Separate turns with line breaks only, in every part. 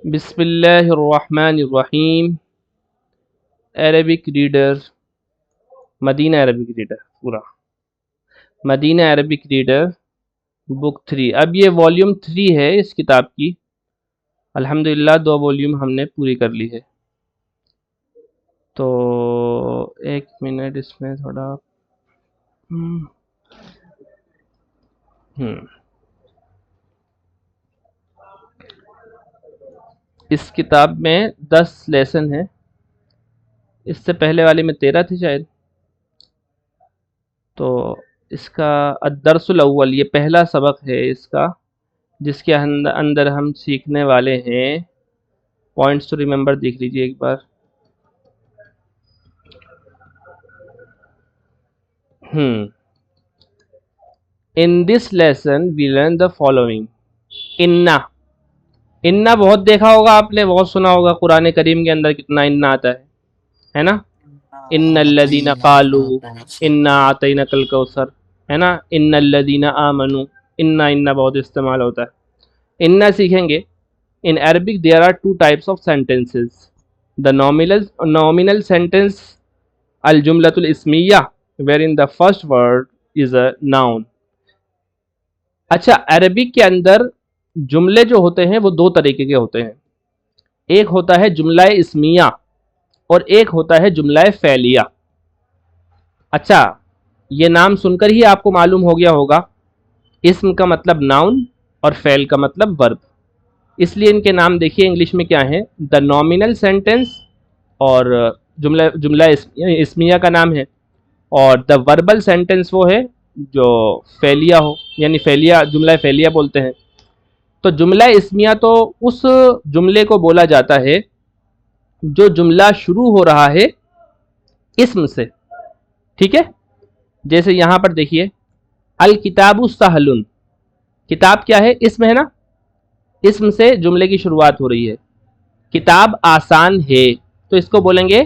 بسم اللہ الرحمن الرحیم. عربک ریڈر، مدینہ عربک ریڈر، پورا مدینہ عربک ریڈر بک 3. اب یہ والیوم 3 ہے اس کتاب کی. الحمدللہ 2 والیوم ہم نے پوری کر لی ہے. تو ایک منٹ اس میں تھوڑا اس کتاب میں 10 لیسن ہیں. اس سے پہلے والی میں 13 تھی شاید. تو اس کا الدرس الاول، یہ پہلا سبق ہے اس کا، جس کے اندر ہم سیکھنے والے ہیں. پوائنٹس ٹو ریممبر دیکھ لیجیے ایک بار. In this lesson we learn the following. انا بہت دیکھا ہوگا آپ نے، بہت سنا ہوگا. قرآن کریم کے اندر کتنا انا آتا ہے نا. ان الذین قالوا انا اعطیناک الکوثر، ہے نا. ان الذین آمنوا، انا بہت استعمال ہوتا ہے. انا سیکھیں گے. In Arabic there are 2 types of sentences. The nominal sentence al-jumlatul ismiyya, wherein the first word is a noun. اچھا، عربک کے اندر جملے جو ہوتے ہیں وہ 2 طریقے کے ہوتے ہیں. ایک ہوتا ہے جملہ اسمیہ اور ایک ہوتا ہے جملہ فعلیہ. اچھا، یہ نام سن کر ہی آپ کو معلوم ہو گیا ہوگا، اسم کا مطلب ناؤن اور فعل کا مطلب ورب. اس لیے ان کے نام دیکھیے انگلش میں کیا ہیں. دا نومینل سینٹنس اور جملہ اسمیہ کا نام ہے، اور دا وربل سینٹنس وہ ہے جو فعلیہ ہو، یعنی فعلیہ، جملہ فعلیہ بولتے ہیں. تو جملہ اسمیہ تو اس جملے کو بولا جاتا ہے جو جملہ شروع ہو رہا ہے اسم سے. ٹھیک ہے، جیسے یہاں پر دیکھیے الکتاب سہل. کتاب کیا ہے؟ اسم ہے نا. اسم سے جملے کی شروعات ہو رہی ہے. کتاب آسان ہے، تو اس کو بولیں گے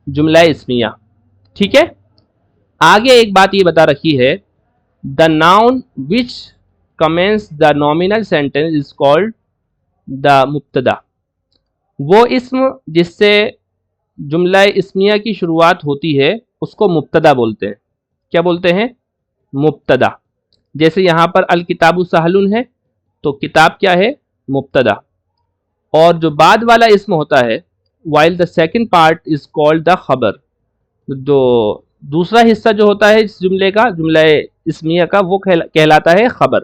جملہ اسمیہ. ٹھیک ہے. آگے ایک بات یہ بتا رکھی ہے، the noun which commences the nominal sentence is called the مبتدا. وہ اسم جس سے جملہ اسمیہ کی شروعات ہوتی ہے اس کو مبتدا بولتے ہیں. کیا بولتے ہیں؟ مبتدا. جیسے یہاں پر الکتاب سہل ہے تو کتاب کیا ہے؟ مبتدا. اور جو بعد والا اسم ہوتا ہے while the second part is called the خبر، جو دوسرا حصہ جو ہوتا ہے اس جملے کا، جملہ اسمیہ کا، وہ کہلاتا ہے خبر.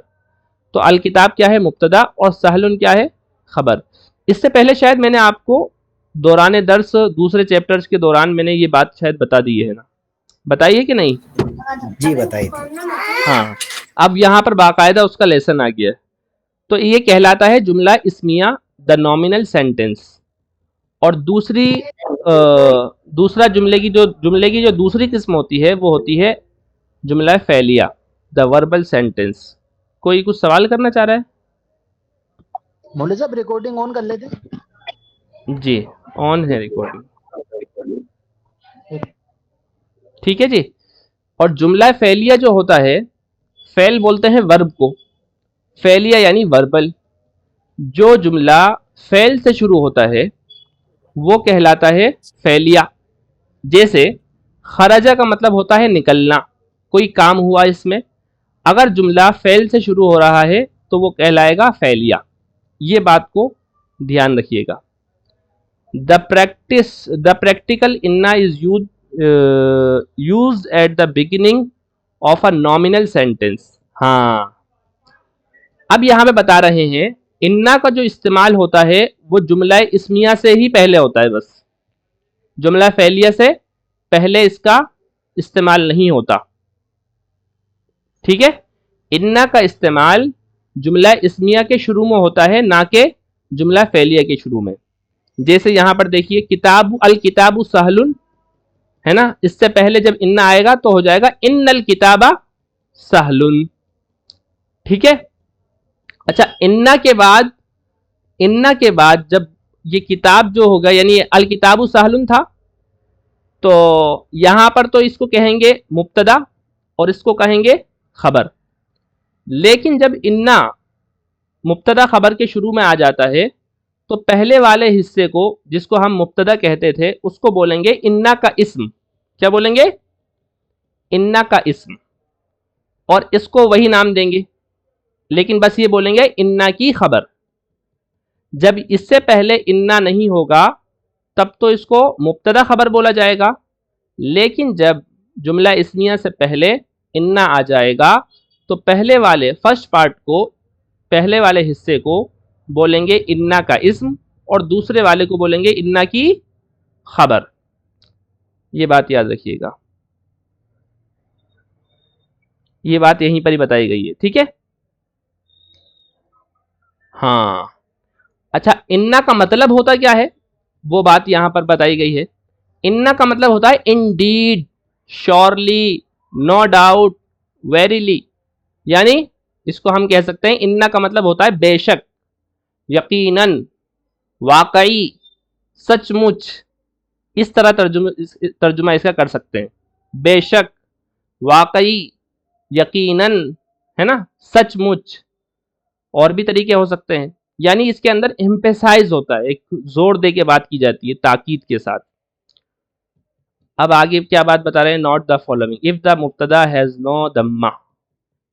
تو الکتاب کیا ہے؟ مبتدا، اور سہل کیا ہے؟ خبر. اس سے پہلے شاید میں نے آپ کو دوران درس دوسرے چیپٹرز کے دوران میں نے یہ بات شاید بتا دی ہے نا، بتائیے کہ نہیں؟
جی بتائی تھی.
ہاں، اب یہاں پر باقاعدہ اس کا لیسن آ گیا ہے. تو یہ کہلاتا ہے جملہ اسمیہ، دا نومینل سینٹینس. اور دوسرا جملے کی جو دوسری قسم ہوتی ہے وہ ہوتی ہے جملہ فعلیہ، دا وربل سینٹینس. کوئی کچھ سوال کرنا چاہ رہا ہے؟
مولوی صاحب ریکارڈنگ آن کر لیتے.
جی آن ہے ریکارڈنگ. ٹھیک ہے جی. اور جملہ فعلیہ جو ہوتا ہے، فعل بولتے ہیں ورب کو، فعلیہ یعنی وربل. جو جملہ فعل سے شروع ہوتا ہے وہ کہلاتا ہے فعلیہ. جیسے خرجہ کا مطلب ہوتا ہے نکلنا، کوئی کام ہوا اس میں. اگر جملہ فعل سے شروع ہو رہا ہے تو وہ کہلائے گا فعلیہ. یہ بات کو دھیان رکھیے گا. دا پریکٹیکل انا از used at the beginning of a nominal sentence. ہاں، اب یہاں پہ بتا رہے ہیں انا کا جو استعمال ہوتا ہے وہ جملہ اسمیہ سے ہی پہلے ہوتا ہے. بس جملہ فعلیہ سے پہلے اس کا استعمال نہیں ہوتا. ٹھیک ہے. انا کا استعمال جملہ اسمیہ کے شروع میں ہوتا ہے، نہ کہ جملہ فعلیہ کے شروع میں. جیسے یہاں پر دیکھیے الکتاب سہل ہے نا. اس سے پہلے جب انا آئے گا تو ہو جائے گا ان الکتاب سہل. ٹھیک ہے. اچھا، انا کے بعد جب یہ کتاب جو ہوگا، یعنی الکتاب سہل تھا، تو یہاں پر تو اس کو کہیں گے مبتدا اور اس کو کہیں گے خبر. لیکن جب انا مبتدا خبر کے شروع میں آ جاتا ہے تو پہلے والے حصے کو جس کو ہم مبتدا کہتے تھے اس کو بولیں گے انا کا اسم. کیا بولیں گے؟ انا کا اسم. اور اس کو وہی نام دیں گے، لیکن بس یہ بولیں گے انا کی خبر. جب اس سے پہلے انا نہیں ہوگا تب تو اس کو مبتدا خبر بولا جائے گا، لیکن جب جملہ اسمیہ سے پہلے انا آ جائے گا تو پہلے والے فرسٹ پارٹ کو، پہلے والے حصے کو بولیں گے انا کا اسم، اور دوسرے والے کو بولیں گے انا کی خبر. یہ بات یاد رکھیے گا، یہ بات یہیں پر ہی بتائی گئی ہے. ٹھیک ہے؟ ہاں اچھا، انا کا مطلب ہوتا کیا ہے وہ بات یہاں پر بتائی گئی ہے. انا کا مطلب ہوتا ہے indeed, surely, no doubt, verily. یعنی اس کو ہم کہہ سکتے ہیں انا کا مطلب ہوتا ہے بے شک، یقیناً، واقعی، سچ مچ. اس طرح ترجمہ اس کا کر سکتے ہیں. بے شک، واقعی، یقیناً، ہے نا، سچ مچ. اور بھی طریقے ہو سکتے ہیں. یعنی اس کے اندر امپیسائز ہوتا ہے، ایک زور دے کے بات کی جاتی ہے، تاکید کے ساتھ. اب آگے کیا بات بتا رہے ہیں؟ Note the following. If the مبتدا ہیز نو دمہ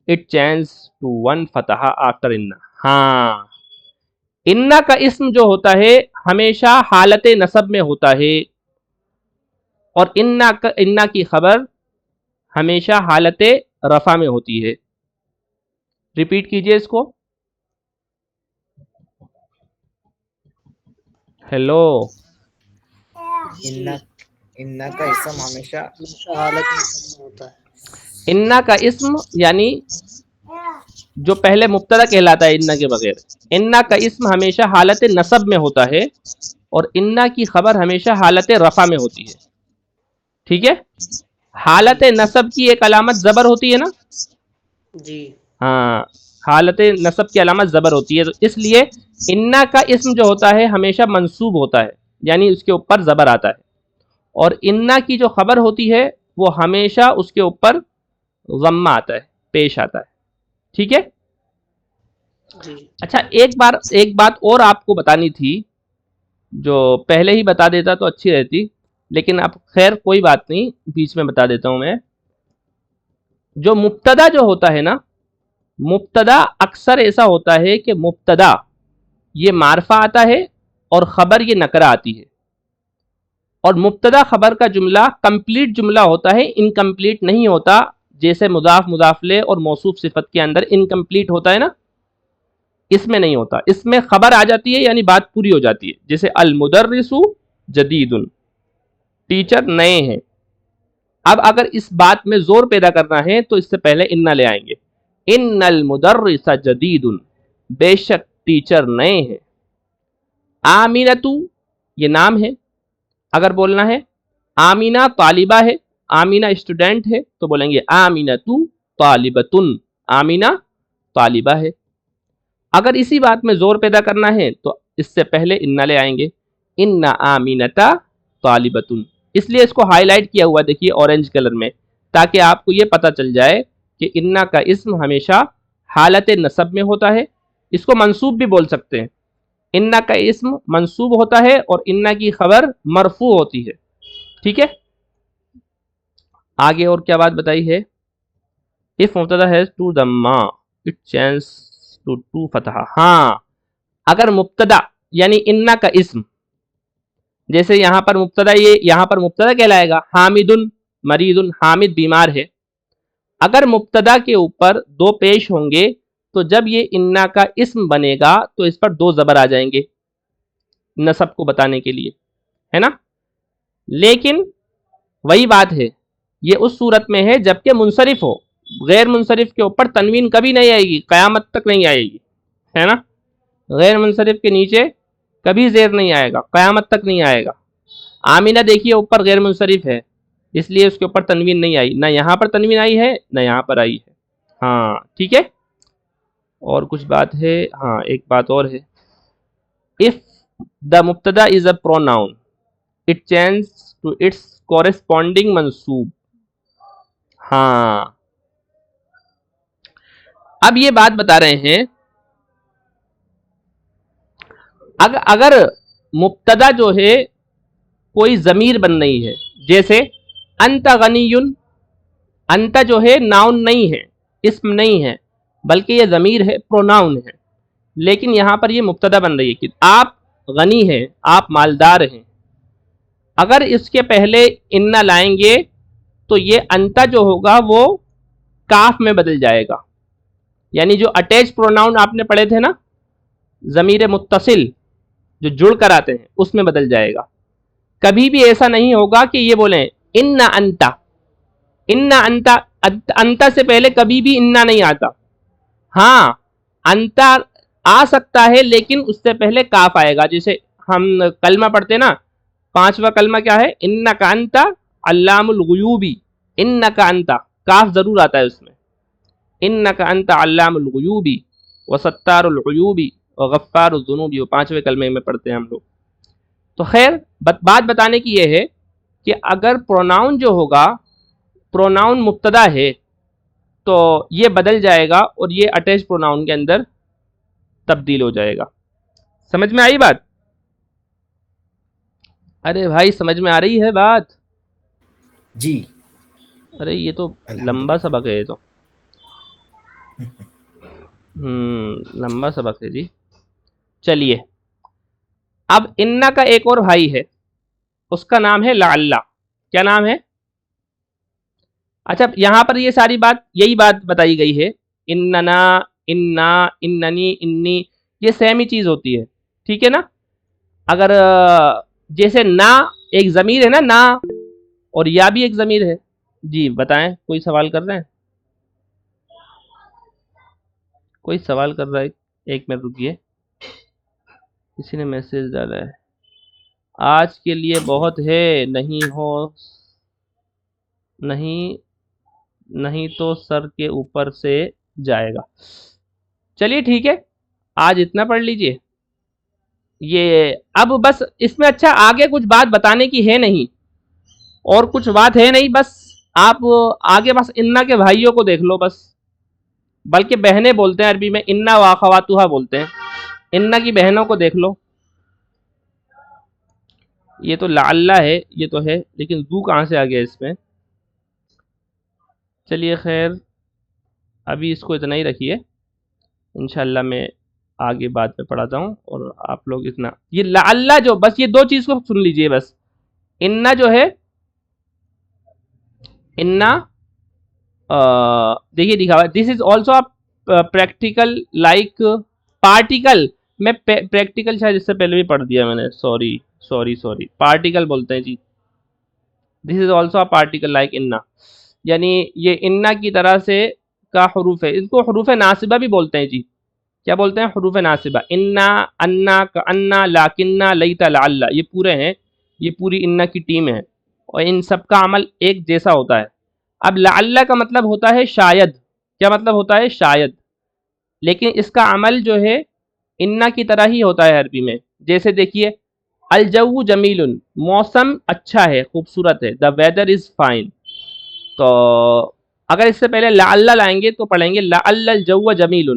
اٹ چینج ٹو ون فتح آفٹر انا. ہاں، انا کا اسم جو ہوتا ہے ہمیشہ حالت نصب میں ہوتا ہے، اور انا کی خبر ہمیشہ حالت رفع میں ہوتی ہے. ریپیٹ کیجئے اس کو. ہیلو.
انا کا اسم ہمیشہ
حالت میں ہوتا ہے.
انا کا اسم یعنی جو پہلے مبتدا کہلاتا ہے انا کے بغیر، انا کا اسم ہمیشہ حالت نصب میں ہوتا ہے، اور انا کی خبر ہمیشہ حالت رفع میں ہوتی ہے. ٹھیک ہے؟ حالت نصب کی ایک علامت زبر ہوتی ہے نا.
جی
ہاں، حالت نصب کی علامت زبر ہوتی ہے، تو اس لیے انا کا اسم جو ہوتا ہے ہمیشہ منصوب ہوتا ہے، یعنی اس کے اوپر زبر آتا ہے. اور انا کی جو خبر ہوتی ہے وہ ہمیشہ اس کے اوپر ضمہ آتا ہے، پیش آتا ہے. ٹھیک ہے؟
جی.
اچھا، ایک بات اور آپ کو بتانی تھی، جو پہلے ہی بتا دیتا تو اچھی رہتی، لیکن اب خیر کوئی بات نہیں، بیچ میں بتا دیتا ہوں میں. جو مبتدا جو ہوتا ہے نا، مبتدا اکثر ایسا ہوتا ہے کہ مبتدا یہ معرفہ آتا ہے اور خبر یہ نکرہ آتی ہے. اور مبتدا خبر کا جملہ کمپلیٹ جملہ ہوتا ہے، انکمپلیٹ نہیں ہوتا. جیسے مضاف مضاف لے اور موصوف صفت کے اندر انکمپلیٹ ہوتا ہے نا، اس میں نہیں ہوتا. اس میں خبر آ جاتی ہے یعنی بات پوری ہو جاتی ہے. جیسے المدرس جدید، ٹیچر نئے ہیں. اب اگر اس بات میں زور پیدا کرنا ہے تو اس سے پہلے انا لے آئیں گے. ان المدرس جدید، بے شک ٹیچر نئے ہیں. آمینتو یہ نام ہے، اگر بولنا ہے آمینہ طالبہ ہے، آمینہ اسٹوڈنٹ ہے، تو بولیں گے آمینتو طالبتن، آمینہ طالبہ ہے. اگر اسی بات میں زور پیدا کرنا ہے تو اس سے پہلے انا لے آئیں گے. ان آمینتا طالبتن. اس لیے اس کو ہائی لائٹ کیا ہوا دیکھیے اورنج کلر میں، تاکہ آپ کو یہ پتہ چل جائے کہ انا کا اسم ہمیشہ حالت نصب میں ہوتا ہے. اس کو منصوب بھی بول سکتے ہیں. انا کا اسم منصوب ہوتا ہے اور انا کی خبر مرفوع ہوتی ہے. ٹھیک ہے؟ آگے اور کیا بات بتائی ہے؟ if مبتدا has two dhamma it changes to two فتحہ. ہاں، اگر مبتدا یعنی انا کا اسم، جیسے یہاں پر مبتدا، یہ یہاں پر مبتدا کہلائے گا حامد مریض، حامد بیمار ہے. اگر مبتدا کے اوپر دو پیش ہوں گے تو جب یہ انا کا اسم بنے گا تو اس پر دو زبر آ جائیں گے نصب کو بتانے کے لیے، ہے نا. لیکن وہی بات ہے، یہ اس صورت میں ہے جب کہ منصرف ہو. غیر منصرف کے اوپر تنوین کبھی نہیں آئے گی، قیامت تک نہیں آئے گی، ہے نا. غیر منصرف کے نیچے کبھی زیر نہیں آئے گا، قیامت تک نہیں آئے گا. آمینہ دیکھیے اوپر غیر منصرف ہے، اس لیے اس کے اوپر تنوین نہیں آئی، نہ یہاں پر تنوین آئی ہے نہ یہاں پر آئی ہے. ہاں ٹھیک ہے. اور کچھ بات ہے، ہاں ایک بات اور ہے. if the مبتدا is a pronoun it changes to its corresponding منصوب. ہاں، اب یہ بات بتا رہے ہیں اگر مبتدا جو ہے کوئی ضمیر بن رہی ہے، جیسے انت غنیٌ، انت جو ہے ناؤن نہیں ہے، اسم نہیں ہے، بلکہ یہ ضمیر ہے، پروناؤن ہے، لیکن یہاں پر یہ مبتدا بن رہی ہے کہ آپ غنی ہیں، آپ مالدار ہیں. اگر اس کے پہلے ان لائیں گے تو یہ انتا جو ہوگا وہ کاف میں بدل جائے گا. یعنی جو اٹیچ پروناؤن آپ نے پڑھے تھے نا، ضمیر متصل جو جڑ کر آتے ہیں، اس میں بدل جائے گا. کبھی بھی ایسا نہیں ہوگا کہ یہ بولیں ان انتا، ان انتا، انتا سے پہلے کبھی بھی انا نہیں آتا. ہاں انتا آ سکتا ہے لیکن اس سے پہلے کاف آئے گا. جیسے ہم کلمہ پڑھتے ہیں نا، 5واں کلمہ کیا ہے؟ انکا انتا علام الغیوبی. انکا انتا، کاف ضرور آتا ہے اس میں. انکا انتا علام الغیوبی وستار العیوبی وغفار الذنوبی، وہ 5ویں کلمے میں پڑھتے ہیں ہم لوگ. تو خیر بات بتانے کی یہ ہے کہ اگر پروناؤن جو ہوگا، پروناؤن مبتدا ہے تو یہ بدل جائے گا اور یہ اٹیچ پروناؤن کے اندر تبدیل ہو جائے گا. سمجھ میں آئی بات؟ ارے بھائی سمجھ میں آ رہی ہے بات؟
جی
ارے یہ تو لمبا سبق ہے، یہ تو لمبا سبق ہے جی. چلیے اب انا کا ایک اور بھائی ہے، اس کا نام ہے لعل. کیا نام ہے؟ اچھا یہاں پر یہ ساری بات، یہی بات بتائی گئی ہے. اننا، انا، اننی، انی، یہ سیم ہی چیز ہوتی ہے، ٹھیک ہے نا. اگر جیسے نا ایک ضمیر ہے نا، نا، اور یا بھی ایک ضمیر ہے. جی بتائیں، کوئی سوال کر رہے ہیں؟ کوئی سوال کر رہا ہے؟ ایک منٹ رکیے، کسی نے میسج ڈالا ہے. آج کے لیے بہت ہے، نہیں تو سر کے اوپر سے جائے گا. چلیے ٹھیک ہے، آج اتنا پڑھ لیجئے. یہ اب بس اس میں اچھا آگے کچھ بات بتانے کی ہے نہیں، اور کچھ بات ہے نہیں. بس آپ آگے بس انا کے بھائیوں کو دیکھ لو بس، بلکہ بہنیں بولتے ہیں عربی میں، انا واخواتها بولتے ہیں. انا کی بہنوں کو دیکھ لو. یہ تو لعل ہے، یہ تو ہے، لیکن ذو کہاں سے آ گیا اس میں؟ چلیے خیر ابھی اس کو اتنا ہی رکھیے، انشاءاللہ میں آگے بعد میں پڑھاتا ہوں. اور آپ لوگ اتنا یہ لعل جو، بس یہ 2 چیز کو سن لیجئے بس. انا جو ہے، انا دیکھیے لکھا ہوا ہے this is also practical like particle. میں پریکٹیکل شاید اس سے پہلے بھی پڑھ دیا میں نے، سوری پارٹیکل بولتے ہیں جی. دس از آلسو پارٹیکل لائک انا، یعنی یہ انا کی طرح سے کا حروف ہے. ان کو حروف ناصبہ بھی بولتے ہیں جی. کیا بولتے ہیں؟ حروف ناصبہ. انا، انا، کانا، لاکننا، لیتا، لعل، یہ پورے ہیں، یہ پوری انا کی ٹیم ہے، اور ان سب کا عمل ایک جیسا ہوتا ہے. اب لعل کا مطلب ہوتا ہے شاید. کیا مطلب ہوتا ہے؟ شاید. لیکن اس کا عمل جو ہے انا کی طرح ہی ہوتا ہے عربی میں. جیسے دیکھیے الجو جمیل، موسم اچھا ہے، خوبصورت ہے. دا ویدر از فائن. تو اگر اس سے پہلے لعل لائیں گے تو پڑھیں گے لعل الجو جمیل،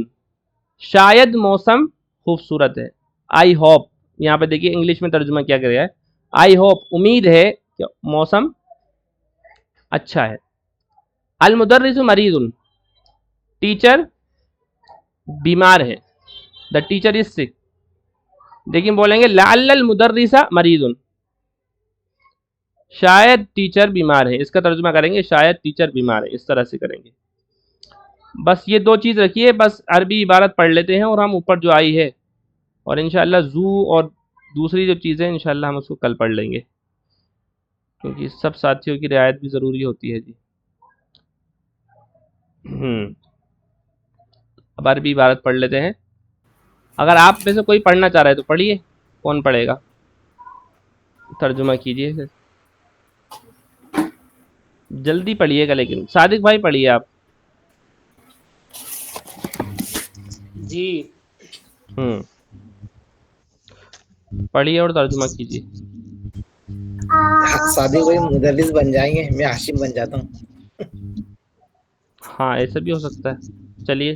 شاید موسم خوبصورت ہے. آئی ہوپ، یہاں پہ دیکھیے انگلش میں ترجمہ کیا گیا ہے، آئی ہوپ، امید ہے کہ موسم اچھا ہے. المدرس مریض، ٹیچر بیمار ہے. دا ٹیچر از سک. لیکن بولیں گے لعل المدرس مریض، شاید ٹیچر بیمار ہے. اس کا ترجمہ کریں گے شاید ٹیچر بیمار ہے، اس طرح سے کریں گے. بس یہ 2 چیز رکھیے، بس عربی عبارت پڑھ لیتے ہیں اور ہم اوپر جو آئی ہے، اور انشاءاللہ زو اور دوسری جو چیزیں انشاءاللہ ہم اس کو کل پڑھ لیں گے، کیونکہ سب ساتھیوں کی رعایت بھی ضروری ہوتی ہے جی. اب عربی عبارت پڑھ لیتے ہیں. اگر آپ میں سے کوئی پڑھنا چاہ رہا ہے تو پڑھیے. کون پڑھے گا؟ ترجمہ کیجیے، جلدی پڑھیے گا. لیکن صادق بھائی پڑھیے آپ.
جی
پڑھیے اور ترجمہ کیجیے.
صادق بھائی مدرس بن جائیں گے، میں ہاشم بن جاتا ہوں.
ہاں ایسا بھی ہو سکتا ہے. چلیے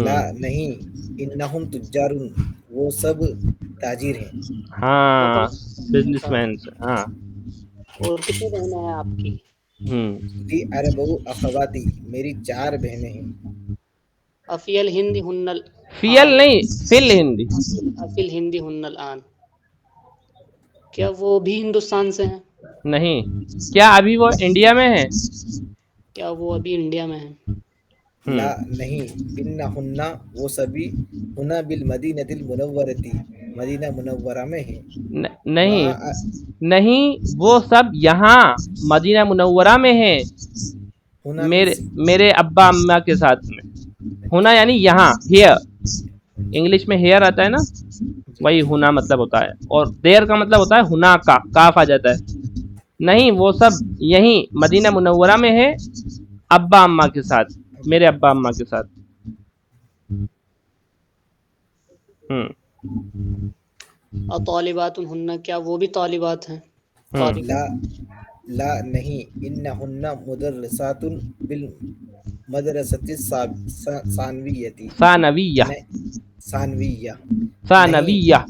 لا نہیں انہم تجارن وہ سب تاجر ہیں.
ہاں بزنس مین سے. ہاں
اور کتنی بہنیں ہیں آپ کی؟
لی اربع اخواتی میری 4 بہنیں ہیں.
افی الہند ہن
فیل نہیں فل ہندی.
افی الہند ہن الان، کیا وہ بھی ہندوستان سے ہیں؟
نہیں. کیا ابھی وہ انڈیا میں ہے؟
کیا وہ ابھی انڈیا میں ہیں؟
لا نہیں انہن وہ سبھی ہنا بالمدینۃ المنورۃ مدینہ منورہ میں ہیں.
نہیں
وہاں
نہیں وہ سب یہاں مدینہ منورہ میں ہیں
ہنا
میرے ابا اماں کے ساتھ میں. ہونا یعنی یہاں، ہیئر. انگلش میں ہیئر آتا ہے نا، وہی ہونا مطلب ہوتا ہے. اور دیر کا مطلب ہوتا ہے ہونا کا، کاف آ جاتا ہے. نہیں وہ سب یہیں مدینہ منورہ میں ہے ابا اماں کے ساتھ، میرے ابا اماں کے ساتھ.
طالبات ہن، کیا وہ بھی طالبات ہیں؟
لا لا نہیں انہن مدرسات بالمدرسۃ الثانویۃ
ثانویہ
ثانویہ
ثانویہ.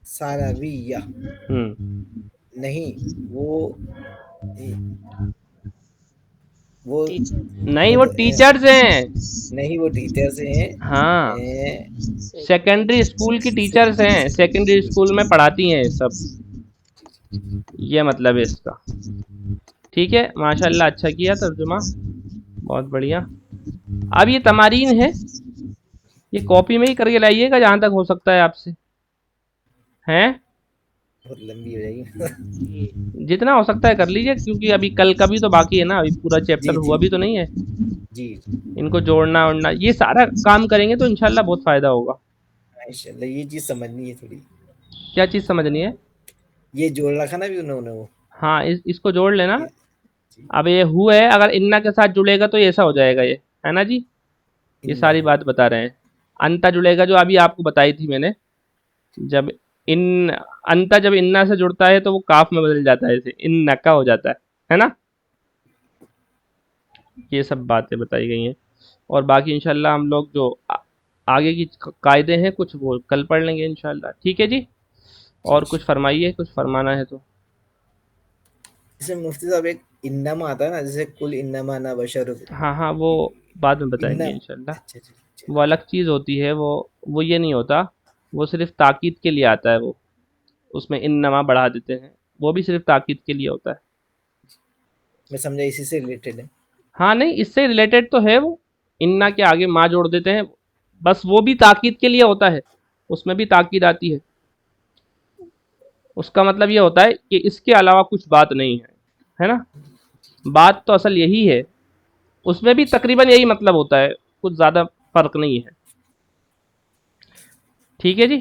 ثانویہ نہیں وہ
نہیں وہ ٹیچرز ہیں.
نہیں وہ ٹیچرز ہیں.
ہاں سیکنڈری اسکول کی ٹیچرز ہیں، سیکنڈری اسکول میں پڑھاتی ہیں سب. یہ مطلب ہے اس کا. ٹھیک ہے ماشاء اللہ اچھا کیا ترجمہ، بہت بڑھیا. اب یہ تمارین ہے، یہ کاپی میں ہی کر کے لائیے گا جہاں تک ہو سکتا ہے آپ سے. ہیں
بہت لمبی ہو جائے گی.
جتنا ہو سکتا ہے کر لیجیے، کیونکہ ابھی کل کا بھی تو باقی ہے نا، ابھی پورا چیپٹر ہوا بھی تو نہیں ہے.
جی
ان کو جوڑنا وڑنا یہ سارا کام کریں گے تو انشاءاللہ بہت فائدہ ہوگا.
ماشاءاللہ یہ چیز سمجھنی ہے تھوڑی.
کیا چیز سمجھنی ہے؟
یہ جوڑ رکھا نا بھی انہوں نے وہ.
ہاں اس کو جوڑ لینا. اب یہ ہو ہے، اگر انا کے ساتھ جڑے گا تو ایسا ہو جائے گا، یہ ہے نا جی. یہ ساری بات بتا رہے ہیں. انتا جڑے گا جو ابھی آپ کو بتائی تھی میں نے، جب انتا جب انا سے جڑتا ہے تو وہ کاف میں بدل جاتا ہے، اسے ان کا ہو جاتا ہے نا. یہ سب باتیں بتائی گئی ہیں. اور باقی انشاءاللہ ہم لوگ جو آگے کی قاعدے ہیں کچھ وہ کل پڑھ لیں گے انشاءاللہ. ٹھیک ہے جی. اور کچھ فرمائیے، کچھ فرمانا ہے تو.
جیسے مفتی صاحب ایک انما آتا ہے نا، جیسے کل انما انا بشر.
ہاں وہ بعد میں بتائیں گے انشاءاللہ.
اچھا
وہ الگ چیز ہوتی ہے، وہ یہ نہیں ہوتا، وہ صرف تاکید کے لیے آتا ہے. وہ اس میں انما بڑھا دیتے ہیں، وہ بھی صرف تاکید کے لیے ہوتا ہے.
میں سمجھا اسی سے ریلیٹڈ ہے.
ہاں نہیں اس سے ریلیٹڈ تو ہے، وہ انا کے آگے ما جوڑ دیتے ہیں، بس وہ بھی تاکید کے لیے ہوتا ہے، اس میں بھی تاکید آتی ہے. اس کا مطلب یہ ہوتا ہے کہ اس کے علاوہ کچھ بات نہیں ہے نا. بات تو اصل یہی ہے، اس میں بھی تقریباً یہی مطلب ہوتا ہے، کچھ زیادہ فرق نہیں ہے. ٹھیک ہے جی.